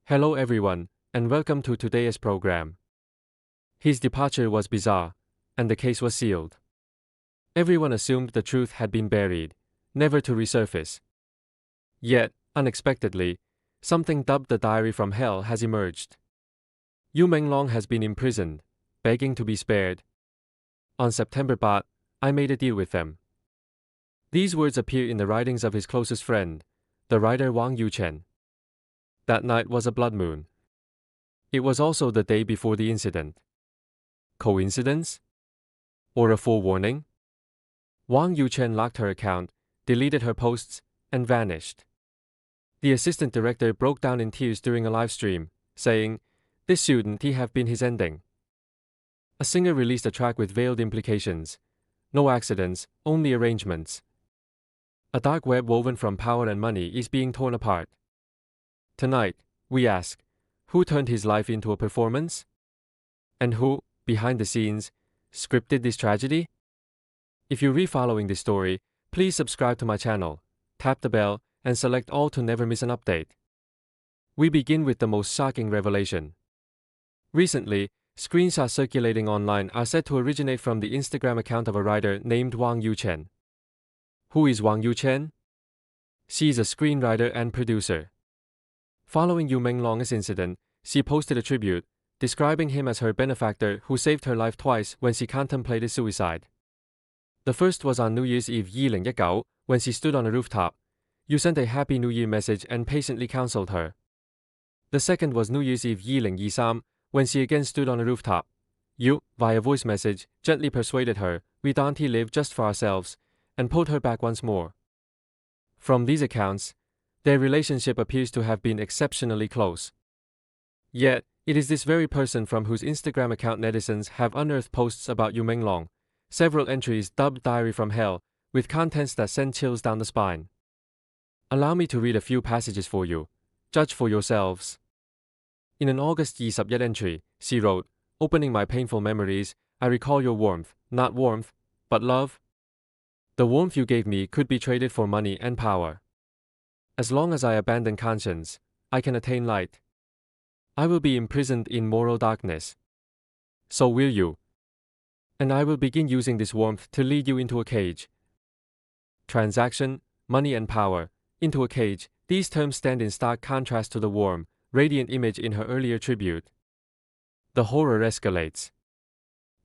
Hello everyone, and welcome to today's program. His departure was bizarre, and the case was sealed. Everyone assumed the truth had been buried, never to resurface. Yet, unexpectedly, something dubbed the diary from hell has emerged. Menglong has been imprisoned, begging to be spared. On September 8, I made a deal with them. These words appear in the writings of his closest friend, the writer Wang Yuchen. That night was a blood moon. It was also the day before the incident. Coincidence? Or a forewarning? Wang Yuchen locked her account, deleted her posts, and vanished. The assistant director broke down in tears during a live stream, saying, "This shouldn't have been his ending." A singer released a track with veiled implications. No accidents, only arrangements. A dark web woven from power and money is being torn apart. Tonight, we ask, who turned his life into a performance? And who, behind the scenes, scripted this tragedy? If you're re-following this story, please subscribe to my channel, tap the bell, and select all to never miss an update. We begin with the most shocking revelation. Recently, screenshots circulating online are said to originate from the Instagram account of a writer named Wang Yuchen. Who is Wang Yuchen? She is a screenwriter and producer. Following Menglong's incident, she posted a tribute, describing him as her benefactor who saved her life twice when she contemplated suicide. The first was on New Year's Eve 2019, when she stood on a rooftop. You sent a Happy New Year message and patiently counseled her. The second was New Year's Eve 2023, when she again stood on a rooftop. You, via voice message, gently persuaded her we don't live just for ourselves, and pulled her back once more. From these accounts, their relationship appears to have been exceptionally close. Yet, it is this very person from whose Instagram account netizens have unearthed posts about Menglong, several entries dubbed Diary from Hell, with contents that send chills down the spine. Allow me to read a few passages for you. Judge for yourselves. In an August 21 entry, she wrote, "Opening my painful memories, I recall your warmth, not warmth, but love. The warmth you gave me could be traded for money and power. As long as I abandon conscience, I can attain light. I will be imprisoned in moral darkness. So will you. And I will begin using this warmth to lead you into a cage." Transaction, money and power, into a cage, these terms stand in stark contrast to the warm, radiant image in her earlier tribute. The horror escalates.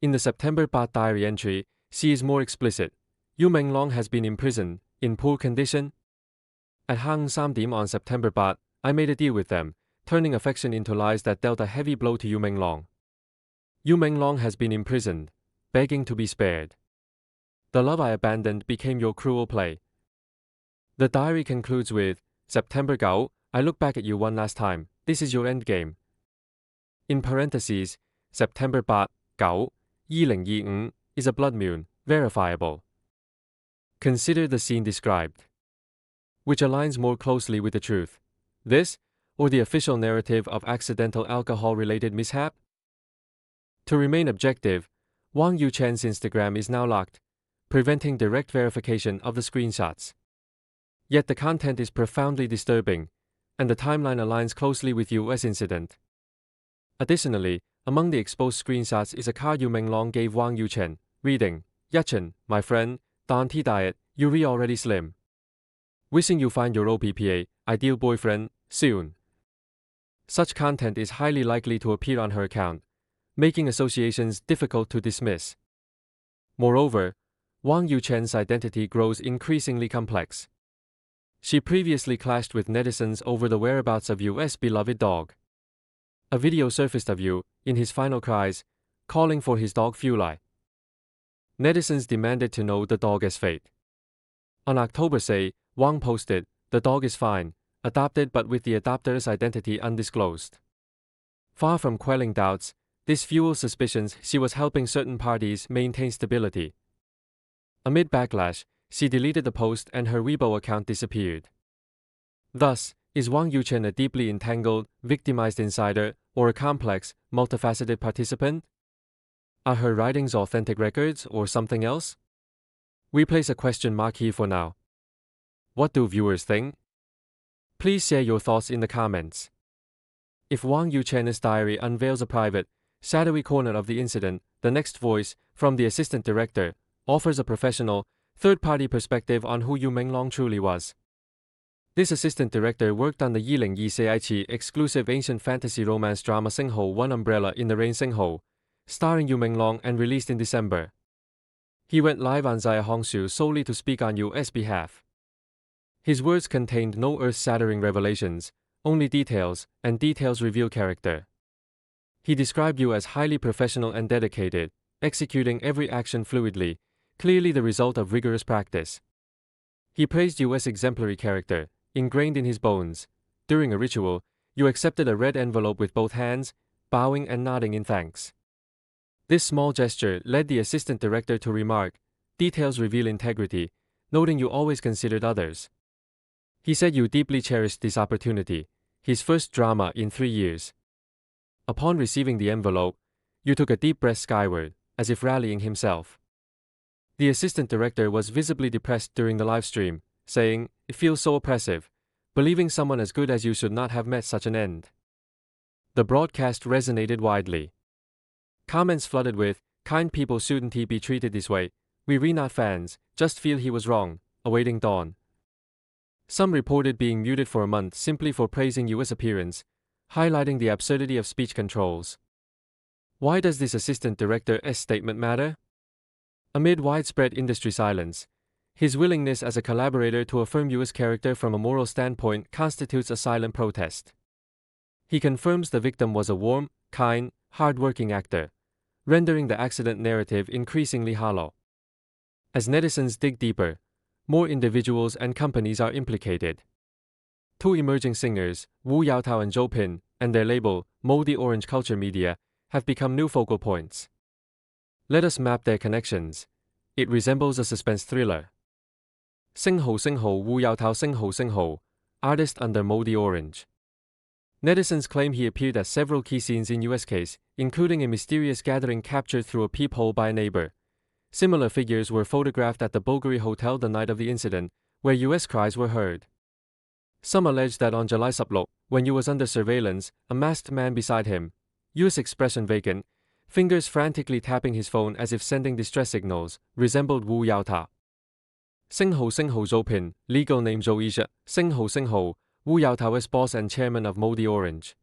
In the September 8 diary entry, she is more explicit. Menglong has been imprisoned, in poor condition. At Hang Samdim on September 8, I made a deal with them, turning affection into lies that dealt a heavy blow to Menglong. Menglong has been imprisoned, begging to be spared. The love I abandoned became your cruel play. The diary concludes with, "September 9, I look back at you one last time, this is your endgame." In parentheses, September 8, 2025 is a blood moon, verifiable. Consider the scene described. Which aligns more closely with the truth? This, or the official narrative of accidental alcohol-related mishap? To remain objective, Wang Yuchen's Instagram is now locked, preventing direct verification of the screenshots. Yet the content is profoundly disturbing, and the timeline aligns closely with US incident. Additionally, among the exposed screenshots is a card Menglong gave Wang Yuchen, reading, "Yuchen, my friend, don't diet, you're already slim. Wishing you find your OPPA, ideal boyfriend, soon." Such content is highly likely to appear on her account, making associations difficult to dismiss. Moreover, Wang Yuchen's identity grows increasingly complex. She previously clashed with netizens over the whereabouts of US beloved dog. A video surfaced of Yu, in his final cries, calling for his dog Fulai. Netizens demanded to know the dog's fate. On October 6, Wang posted, "The dog is fine, adopted but with the adopter's identity undisclosed." Far from quelling doubts, this fuels suspicions she was helping certain parties maintain stability. Amid backlash, she deleted the post and her Weibo account disappeared. Thus, is Wang Yuchen a deeply entangled, victimized insider, or a complex, multifaceted participant? Are her writings authentic records or something else? We place a question mark here for now. What do viewers think? Please share your thoughts in the comments. if Wang Yuchen's diary unveils a private, shadowy corner of the incident, the next voice, from the assistant director, offers a professional, third-party perspective on who Menglong truly was. This assistant director worked on the Yiling Yi exclusive ancient fantasy romance drama Singho One Umbrella in the Rain Singho, starring Menglong and released in December. He went live on Zaya Hongshu solely to speak on Yu's behalf. His words contained no earth-shattering revelations, only details, and details reveal character. He described Yu as highly professional and dedicated, executing every action fluidly, clearly the result of rigorous practice. He praised Yu's exemplary character, ingrained in his bones. During a ritual, Yu accepted a red envelope with both hands, bowing and nodding in thanks. This small gesture led the assistant director to remark, "Details reveal integrity," noting Yu always considered others. He said Yu deeply cherished this opportunity, his first drama in 3 years. Upon receiving the envelope, Yu took a deep breath skyward, as if rallying himself. The assistant director was visibly depressed during the live stream, saying, "It feels so oppressive. Believing someone as good as you should not have met such an end." The broadcast resonated widely. Comments flooded with, "Kind people shouldn't he be treated this way? We not fans, just feel he was wrong, awaiting dawn." Some reported being muted for a month simply for praising Yu's appearance, highlighting the absurdity of speech controls. Why does this assistant director's statement matter? Amid widespread industry silence, his willingness as a collaborator to affirm Yu's character from a moral standpoint constitutes a silent protest. He confirms the victim was a warm, kind, hard-working actor, rendering the accident narrative increasingly hollow. As netizens dig deeper, more individuals and companies are implicated. 2 emerging singers, Wu Yaotao and Zhou Pin, and their label, Moldy Orange Culture Media, have become new focal points. Let us map their connections. It resembles a suspense thriller. Singho Wu Yaotao Singho, artist under Moldy Orange. Netizens claim he appeared at several key scenes in Yu's case, including a mysterious gathering captured through a peephole by a neighbor. Similar figures were photographed at the Bulgari Hotel the night of the incident, where Yu's cries were heard. Some allege that on July 10, when Yu was under surveillance, a masked man beside him, Yu's expression vacant, fingers frantically tapping his phone as if sending distress signals, resembled Wu Yaotao. Singho Zhou Pin, legal name Zhou Yizhe, Singho, Wu Yaotao's boss and chairman of Moldy Orange.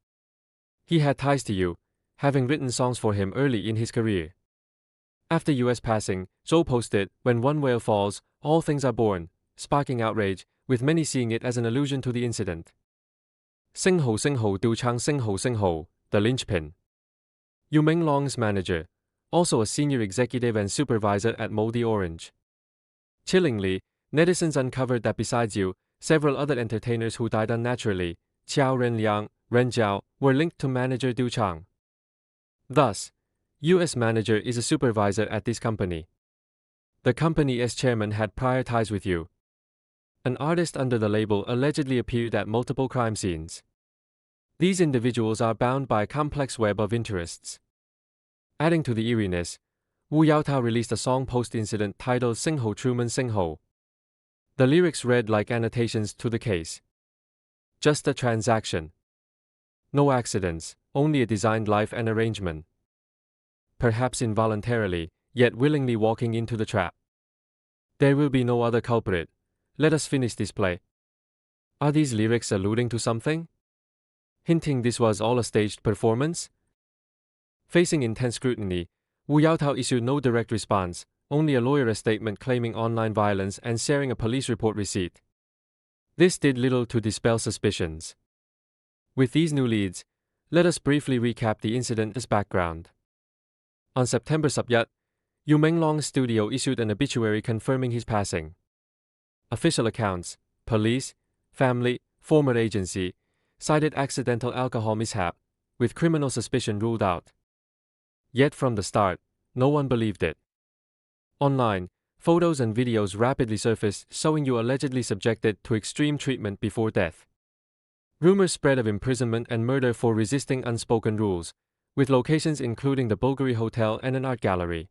He had ties to Yu, having written songs for him early in his career. After Yu's passing, Zhou posted, "When one whale falls, all things are born," sparking outrage, with many seeing it as an allusion to the incident. Singho Du Chang Singho, the linchpin. Menglong's manager, also a senior executive and supervisor at Moldy Orange. Chillingly, netizens uncovered that besides Yu, several other entertainers who died unnaturally, Qiao Renliang, Ren Jiao, were linked to manager Du Chang. Thus, Yu's manager is a supervisor at this company. The company's chairman had prior ties with Yu. An artist under the label allegedly appeared at multiple crime scenes. These individuals are bound by a complex web of interests. Adding to the eeriness, Wu Yaotao released a song post-incident titled Singho Truman Singho. The lyrics read like annotations to the case. Just a transaction. No accidents, only a designed life and arrangement. Perhaps involuntarily, yet willingly walking into the trap. There will be no other culprit. Let us finish this play. Are these lyrics alluding to something? Hinting this was all a staged performance? Facing intense scrutiny, Wu Yaotao issued no direct response, only a lawyer's statement claiming online violence and sharing a police report receipt. This did little to dispel suspicions. With these new leads, let us briefly recap the incident's background. On September 7, Menglong's studio issued an obituary confirming his passing. Official accounts, police, family, former agency, cited accidental alcohol mishap, with criminal suspicion ruled out. Yet from the start, no one believed it. Online, photos and videos rapidly surfaced showing Yu allegedly subjected to extreme treatment before death. Rumors spread of imprisonment and murder for resisting unspoken rules, with locations including the Bulgari Hotel and an art gallery.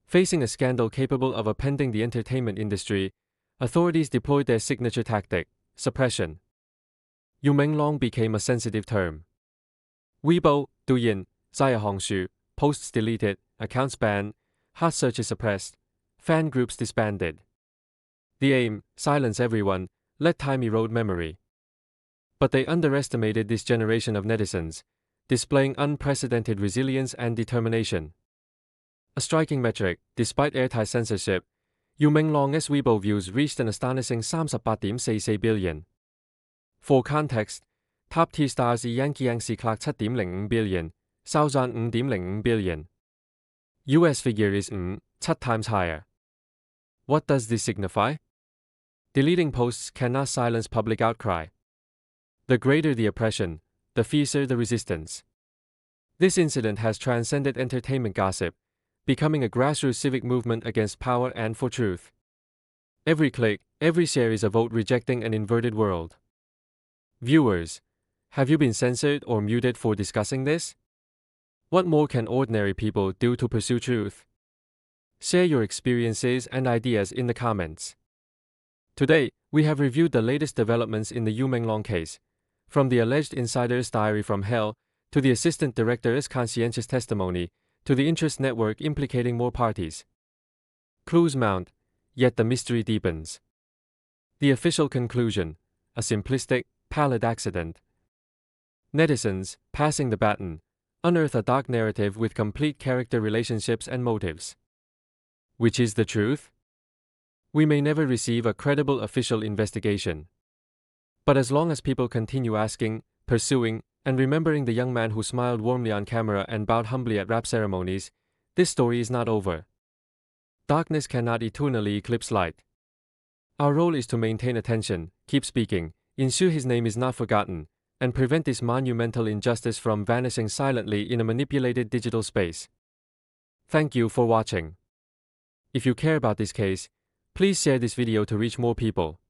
Facing a scandal capable of upending the entertainment industry, authorities deployed their signature tactic, suppression. Menglong became a sensitive term. Weibo, Douyin, Zaya Hongshu, posts deleted, accounts banned, hot searches suppressed, fan groups disbanded. The aim, silence everyone, let time erode memory. But they underestimated this generation of netizens, displaying unprecedented resilience and determination. A striking metric, despite airtight censorship, Menglong's Weibo views reached an astonishing 38.44 billion. For context, top tier stars Yankee clocked 7.05 billion, Saozan 5.05 billion. US figure is 7 times higher. What does this signify? Deleting posts cannot silence public outcry. The greater the oppression, the fiercer the resistance. This incident has transcended entertainment gossip, becoming a grassroots civic movement against power and for truth. Every click, every share is a vote rejecting an inverted world. Viewers, have you been censored or muted for discussing this? What more can ordinary people do to pursue truth? Share your experiences and ideas in the comments. Today, we have reviewed the latest developments in the Menglong case, from the alleged insider's diary from hell, to the assistant director's conscientious testimony, to the interest network implicating more parties. Clues mount, yet the mystery deepens. The official conclusion, a simplistic, pallid accident. Netizens, passing the baton, unearth a dark narrative with complete character relationships and motives. Which is the truth? We may never receive a credible official investigation. But as long as people continue asking, pursuing, and remembering the young man who smiled warmly on camera and bowed humbly at rap ceremonies, this story is not over. Darkness cannot eternally eclipse light. Our role is to maintain attention, keep speaking, ensure his name is not forgotten, and prevent this monumental injustice from vanishing silently in a manipulated digital space. Thank you for watching. If you care about this case, please share this video to reach more people.